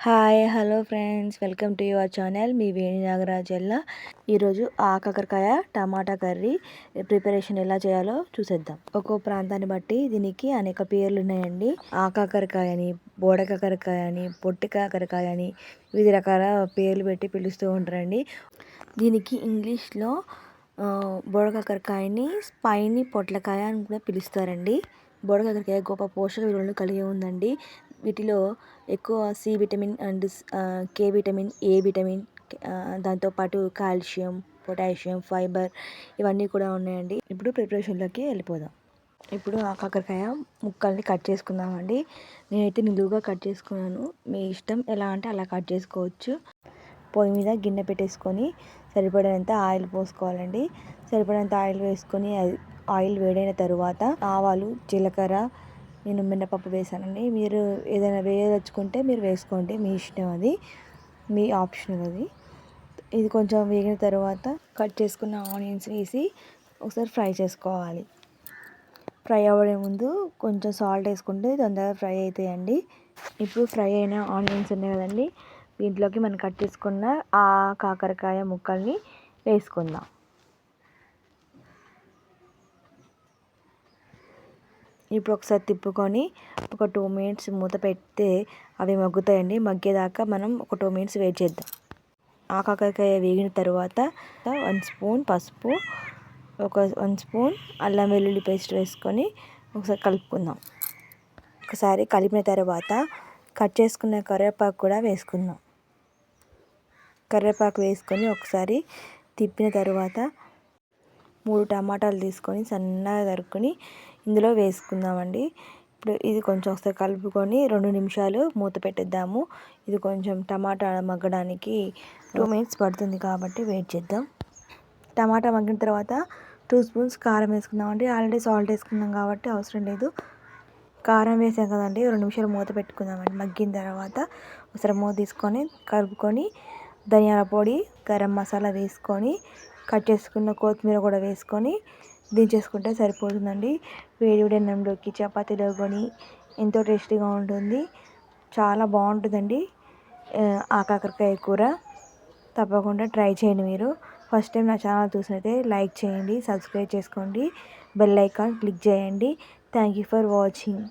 Hi hello friends, welcome to your channel. మీ వేణి నాగరాజల్ల. ఈరోజు కాకరకాయ టమాటా కర్రీ ప్రిపరేషన్ ఎలా చేయాలో చూసేద్దాం. ఒక్కో ప్రాంతాన్ని బట్టి దీనికి అనేక పేర్లు ఉన్నాయండి. కాకరకాయ అని, బోడ కాకరకాయ అని, పొట్టి కాకరకాయ అని వివిధ రకాల పేర్లు పెట్టి పిలుస్తూ ఉంటారండి. దీనికి ఇంగ్లీష్లో బోడ కాకరకాయని స్పైనీ పొట్లకాయ అని కూడా పిలుస్తారండి. బోడ కాకరకాయ గొప్ప పోషక విలువలను కలిగి ఉందండి. వీటిలో ఎక్కువ C vitamin and K vitamin, A vitamin, దాంతోపాటు కాల్షియం, పొటాషియం, ఫైబర్ ఇవన్నీ కూడా ఉన్నాయండి. ఇప్పుడు ప్రిపరేషన్లోకి వెళ్ళిపోదాం. ఇప్పుడు కాకరకాయ ముక్కల్ని కట్ చేసుకుందామండి. నేనైతే నిలువుగా కట్ చేసుకున్నాను. మీ ఇష్టం ఎలా అంటే అలా కట్ చేసుకోవచ్చు. పొయ్యి మీద గిన్నె పెట్టేసుకొని సరిపడినంత ఆయిల్ పోసుకోవాలండి. సరిపడినంత ఆయిల్ వేసుకొని ఆయిల్ వేడైన తరువాత ఆవాలు, జీలకర్ర, నేను మినపప్పు వేసానండి. మీరు ఏదైనా వేయదలుచుకుంటే మీరు వేసుకోండి, మీ ఇష్టం, అది మీ ఆప్షనల్. అది ఇది కొంచెం వేగిన తర్వాత కట్ చేసుకున్న ఆనియన్స్ వేసి ఒకసారి ఫ్రై చేసుకోవాలి. ఫ్రై అవ్వడే ముందు కొంచెం సాల్ట్ వేసుకుంటే తొందరగా ఫ్రై అవుతాయండి. ఇప్పుడు ఫ్రై అయిన ఆనియన్స్ ఉన్నాయి కదండి, దీంట్లోకి మనం కట్ చేసుకున్న ఆ కాకరకాయ ముక్కల్ని వేసుకుందాం. ఇప్పుడు ఒకసారి తిప్పుకొని ఒక 2 మినిట్స్ మూత పెడితే అవి మగ్గుతాయండి. మగ్గేదాకా మనం ఒక 2 మినిట్స్ వెయిట్ చేద్దాం. కాకరకాయ వేగిన తర్వాత 1 స్పూన్ పసుపు, ఒక 1 స్పూన్ అల్లం వెల్లుల్లి పేస్ట్ వేసుకొని ఒకసారి కలుపుకుందాం. ఒకసారి కలిపిన తర్వాత కట్ చేసుకున్న కరివేపాకు కూడా వేసుకుందాం. కరివేపాకు వేసుకొని ఒకసారి తిప్పిన తర్వాత 3 టమాటాలు తీసుకొని సన్నగా తరుక్కొని ఇందులో వేసుకుందామండి. ఇప్పుడు ఇది కొంచెం ఒకసారి కలుపుకొని 2 నిమిషాలు మూత పెట్టేద్దాము. ఇది కొంచెం టమాటా మగ్గడానికి 2 మినిట్స్ పడుతుంది కాబట్టి వెయిట్ చేద్దాం. టమాటా మగ్గిన తర్వాత 2 స్పూన్స్ కారం వేసుకుందామండి. ఆల్రెడీ సాల్ట్ వేసుకున్నాం కాబట్టి అవసరం లేదు. కారం వేసాం కదండి, 2 నిమిషాలు మూత పెట్టుకుందామండి. మగ్గిన తర్వాత ఒకసారి మూత తీసుకొని కలుపుకొని ధనియాల పొడి, గరం మసాలా వేసుకొని కట్ చేసుకున్న కొత్తిమీర కూడా వేసుకొని దించేసుకుంటే సరిపోతుందండి. వేడి వేడి అన్నంలోకి, చపాతీలో కొని ఎంతో టేస్టీగా ఉంటుంది. చాలా బాగుంటుందండి కాకరకాయ కూర. తప్పకుండా ట్రై చేయండి. మీరు ఫస్ట్ టైం నా ఛానల్ చూసినైతే లైక్ చేయండి, సబ్స్క్రైబ్ చేసుకోండి, బెల్ ఐకాన్ క్లిక్ చేయండి. Thank you for watching.